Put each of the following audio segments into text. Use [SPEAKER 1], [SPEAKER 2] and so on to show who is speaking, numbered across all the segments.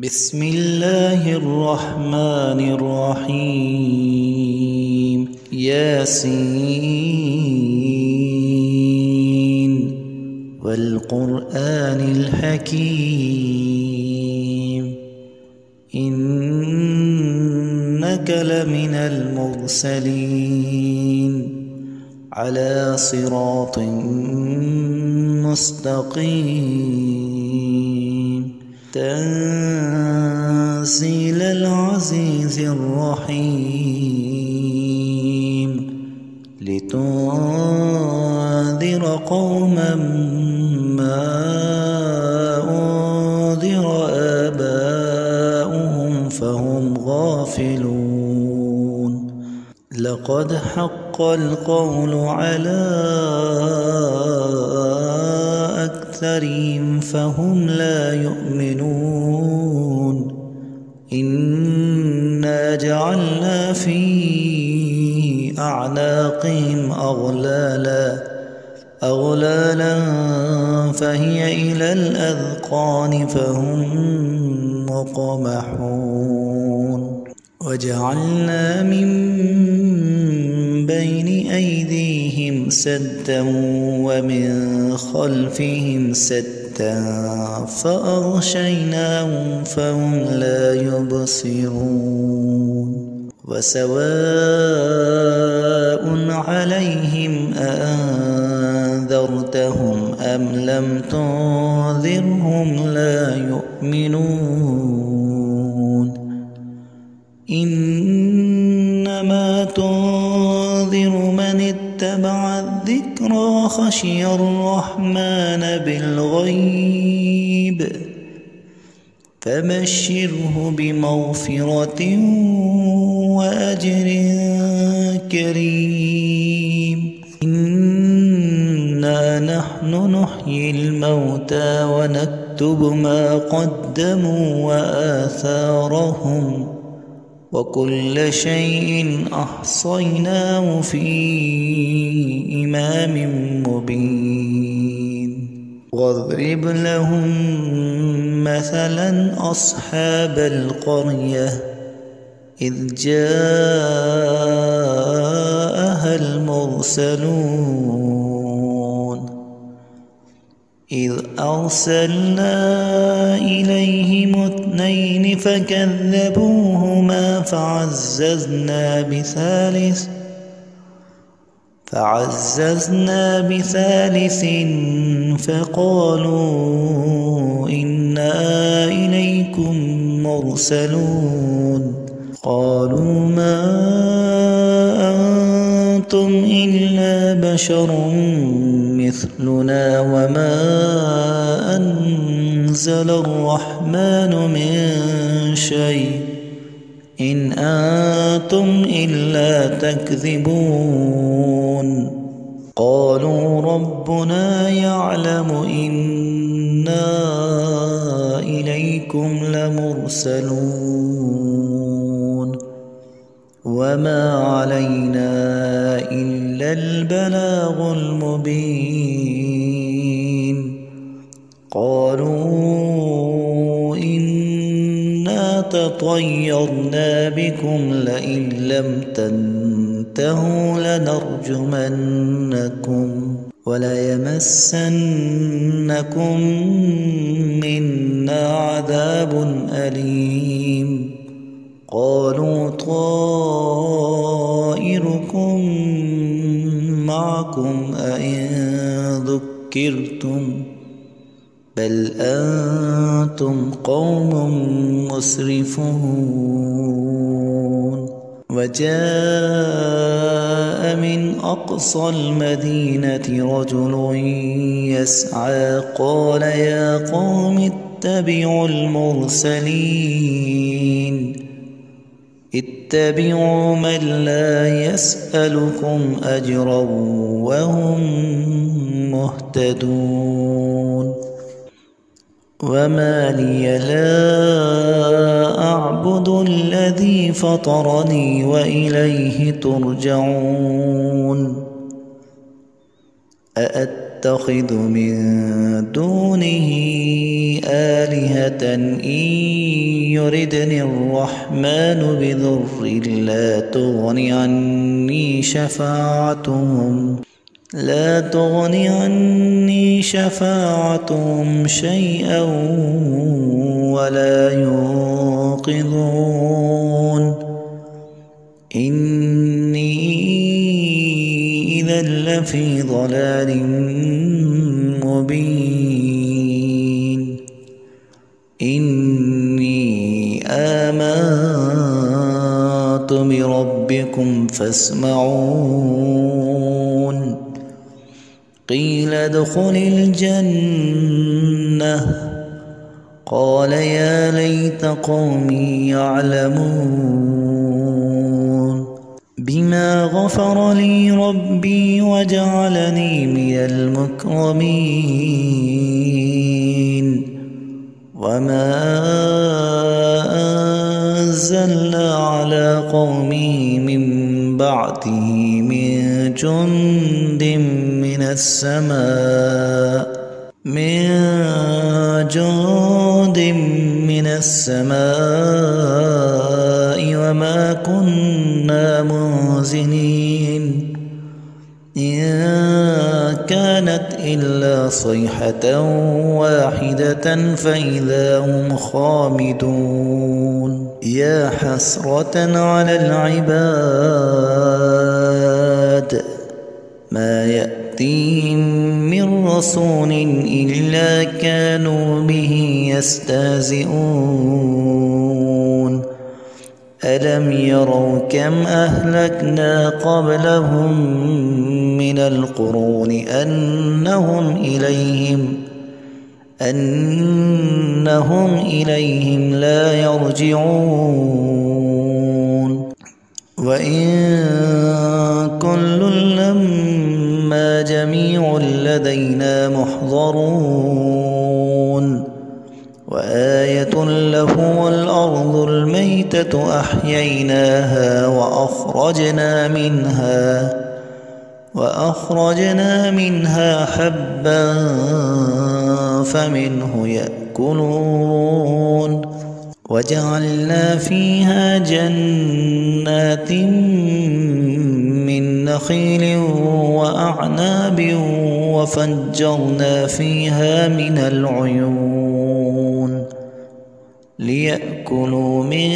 [SPEAKER 1] بسم الله الرحمن الرحيم ياسين والقرآن الحكيم إنك لمن المرسلين على صراط مستقيم تنزيل العزيز الرحيم لتنذر قوما ما أنذر آباؤهم فهم غافلون لقد حق القول على أكثرهم فهم لا يؤمنون إنا جعلنا في أعناقهم أغلالا فهي إلى الأذقان فهم مقمحون وجعلنا من بين أيديهم سدا ومن خلفهم سدا فأغشيناهم فهم لا يبصرون وسواء عليهم أأنذرتهم أم لم تنذرهم لا يؤمنون إنما تنذر من اتبع الذكر وخشي الرحمن بالغيب فبشره بمغفرة وأجر كريم إنا نحن نحيي الموتى ونكتب ما قدموا وآثارهم وكل شيء أحصيناه في إمام مبين واضرب لهم مثلا أصحاب القرية إذ جاءها المرسلون إذ أرسلنا إليهم اثنين فكذبوهما فعززنا بثالث فقالوا إنا إليكم مرسلون قالوا ما أنتم إلا بشر مثلنا وما أنزل الرحمن من شيء إن أنتم إلا تكذبون قالوا ربنا يعلم إنا إليكم لمرسلون وما علينا إلا البلاغ المبين قالوا إنا تطيرنا بكم لئن لم تنتهوا لنرجمنكم وليمسنكم منا عذاب أليم قالوا طائركم معكم أئن ذكرتم بل أنتم قوم مسرفون وجاء من أقصى المدينة رجل يسعى قال يا قوم اتبعوا المرسلين اتبعوا من لا يسألكم أجرا وهم مهتدون وما لي لا أعبد الذي فطرني وإليه ترجعون أأتخذ من دونه آلهة كلمة إن يردني الرحمن بضر لا تغني عني شفاعتهم شيئا ولا ينقذون إني إذا لفي ضلال مبين إني آمنت بربكم فاسمعون قيل ادخل الجنة قال يا ليت قومي يعلمون بما غفر لي ربي وجعلني من المكرمين وما أنزلنا على قومه من بعده من جند من السماء وما كنا منزلين إن كانت إلا صيحة واحدة فإذا هم خامدون يا حسرة على العباد ما يأتيهم من رسول إلا كانوا به يستهزئون ألم يروا كم أهلكنا قبلهم من القرون أنهم إليهم لا يرجعون وإن كل لما جميع لدينا محضرون وآية لهم الأرض الميتة أحييناها وأخرجنا منها حبا فمنه يأكلون وجعلنا فيها جنات من نخيل وأعناب وفجرنا فيها من العيون ليأكلوا من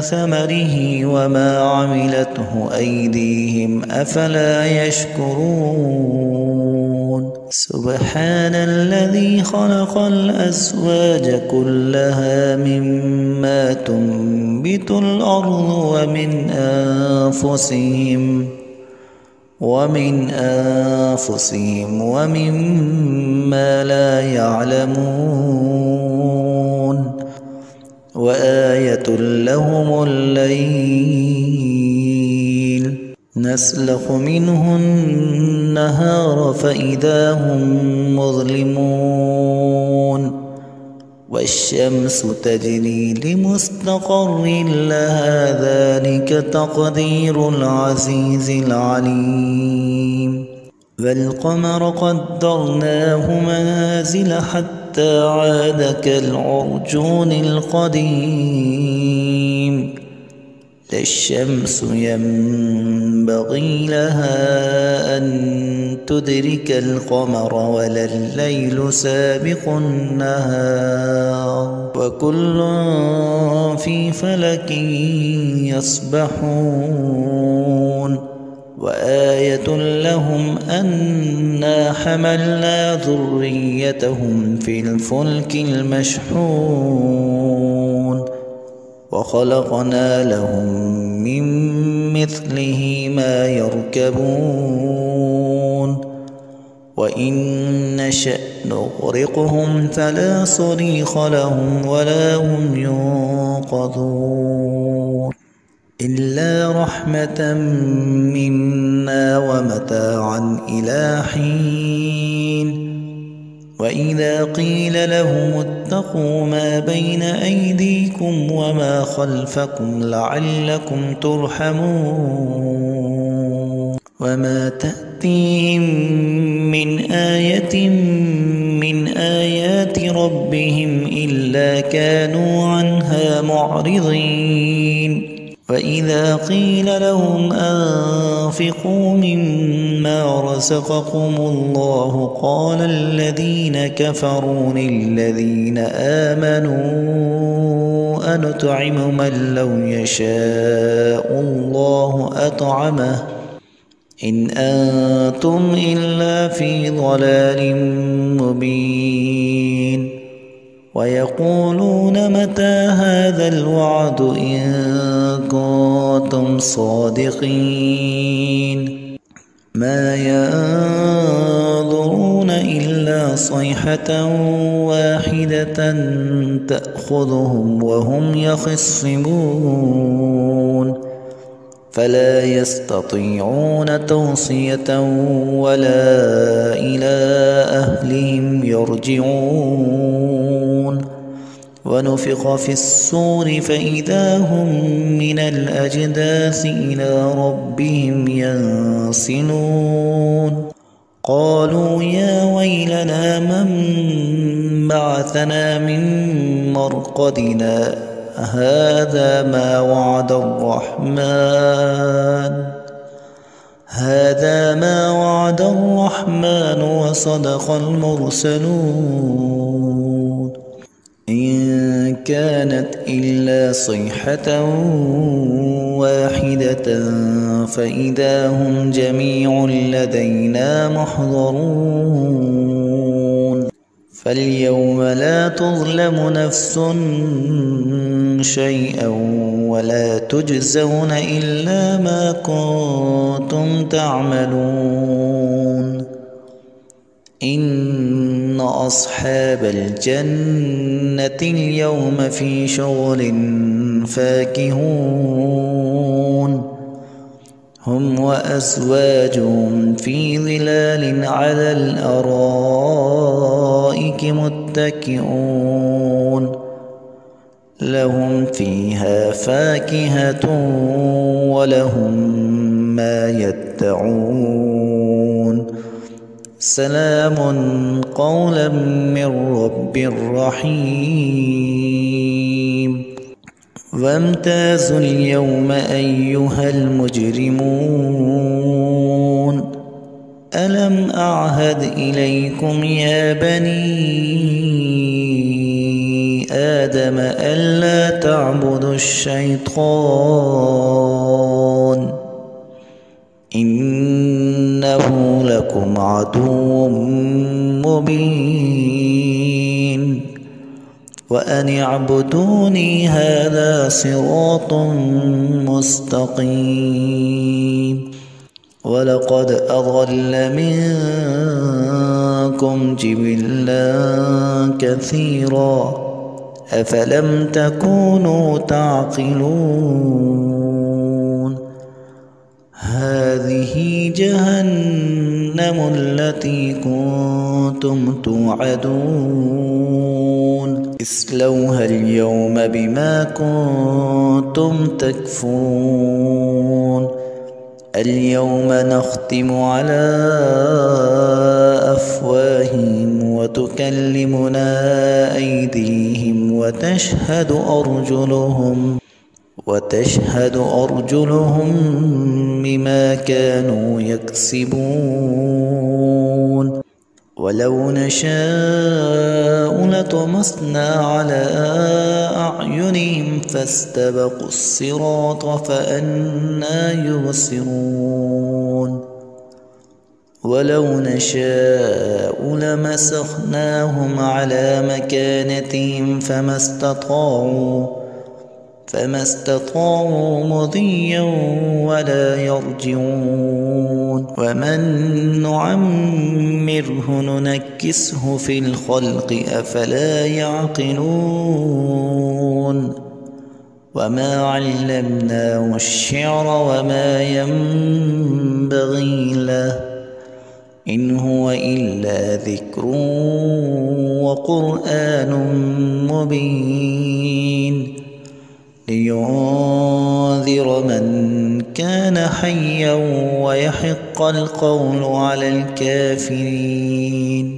[SPEAKER 1] ثمره وما عملته أيديهم أفلا يشكرون سبحان الذي خلق الأزواج كلها مما تنبت الأرض ومن أنفسهم ومما لا يعلمون وآية لهم الليل نسلخ منه النهار فإذا هم مظلمون والشمس تجري لمستقر لها ذلك تقدير العزيز العليم والقمر قدرناه منازل حتى عاد كالعرجون القديم لا الشمس ينبغي لها أن تدرك القمر ولا الليل سابق النهار وكل في فلك يسبحون وآية لهم أنا حملنا ذريتهم في الفلك المشحون وخلقنا لهم من مثله ما يركبون وإن نشأ نغرقهم فلا صريخ لهم ولا هم ينقذون إلا رحمة منا ومتاعا إلى حين وإذا قيل لهم اتقوا ما بين أيديكم وما خلفكم لعلكم ترحمون وما تأتيهم من آية من آيات ربهم إلا كانوا عنها معرضين وإذا قيل لهم أنفقوا مما رزقكم الله قال الذين كفروا للذين آمنوا أنطعم من لو يشاء الله أطعمه إن أنتم إلا في ضلال مبين ويقولون متى هذا الوعد إن كنتم صادقين ما ينظرون إلا صيحة واحدة تأخذهم وهم يخصمون فلا يستطيعون توصية ولا إلى أهلهم يرجعون ونفخ في الصور فإذا هم من الأجداث إلى ربهم ينسلون قالوا يا ويلنا من بعثنا من مرقدنا هذا ما وعد الرحمن وصدق المرسلون إن كانت إلا صيحة واحدة فإذا هم جميع لدينا محضرون فاليوم لا تظلم نفس شيئا ولا تجزون إلا ما كنتم تعملون إن أصحاب الجنة اليوم في شغل فاكهون هم وأزواجهم في ظلال على الأرائك متكئون لهم فيها فاكهة ولهم ما يدعون سلام قولا من رب رحيم وامتازوا اليوم أيها المجرمون ألم أعهد إليكم يا بني آدم ألا تعبدوا الشيطان إنه لكم عدو مبين وأن اعبدوني هذا صراط مستقيم ولقد أضل منكم جبلا كثيرا أفلم تكونوا تعقلون هذه جهنم التي كنتم توعدون اصلوها اليوم بما كنتم تكفرون اليوم نختم على أفواههم وتكلمنا أيديهم وتشهد أرجلهم بما كانوا يكسبون ولو نشاء لطمسنا على أعينهم فاستبقوا الصراط فأنى يبصرون ولو نشاء لمسخناهم على مكانتهم فما استطاعوا مضيا ولا يرجعون ومن نعمره ننكسه في الخلق أفلا يعقلون وما علمناه الشعر وما ينبغي له إن هو إلا ذكر وقرآن مبين لينذر من كان حيا ويحق القول على الكافرين.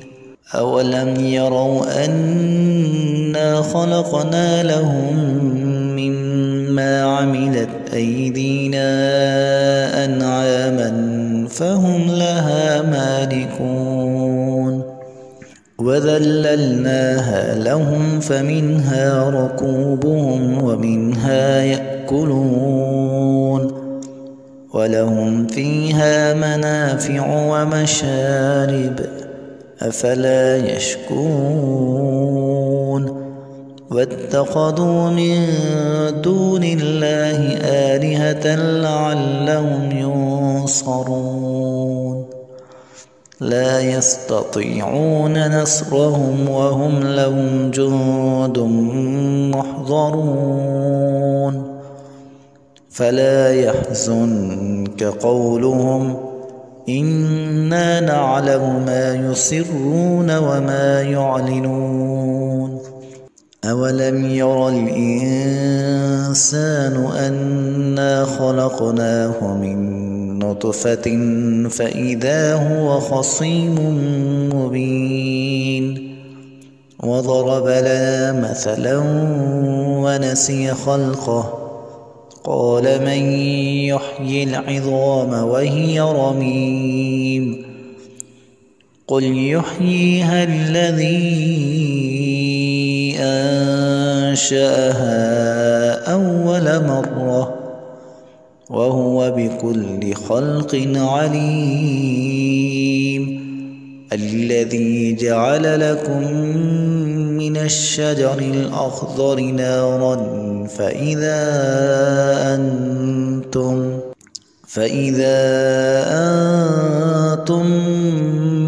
[SPEAKER 1] أولم يروا أنا خلقنا لهم مما عملت أيدينا أنعاما فهم لها مالكون وذللناها لهم فمنها ركوبهم ومنها يأكلون ولهم فيها منافع ومشارب أفلا يشكرون واتخذوا من دون الله آلهة لعلهم ينصرون لا يستطيعون نصرهم وهم لهم جند محضرون فلا يحزنك قولهم إنا نعلم ما يسرون وما يعلنون أولم ير الإنسان أنا خلقناه من نطفة فإذا هو خصيم مبين وضرب لنا مثلا ونسي خلقه قال من يحيي العظام وهي رميم قل يحييها الذي أنشأها أول مرة وهو بكل خلق عليم الذي جعل لكم من الشجر الأخضر نارا فإذا أنتم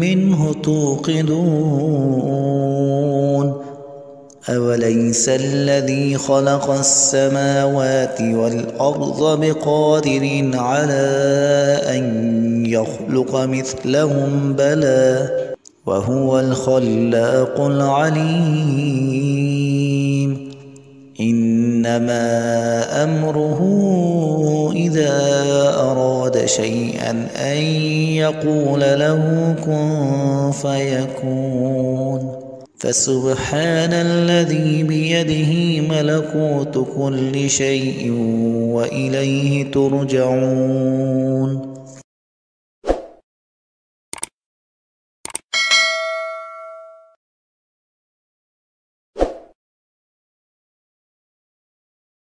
[SPEAKER 1] منه توقدون أوليس الذي خلق السماوات والأرض بقادر على أن يخلق مثلهم بلى وهو الخلاق العليم إنما أمره إذا أراد شيئا أن يقول له كن فيكون فسبحان الذي بيده ملكوت كل شيء وإليه ترجعون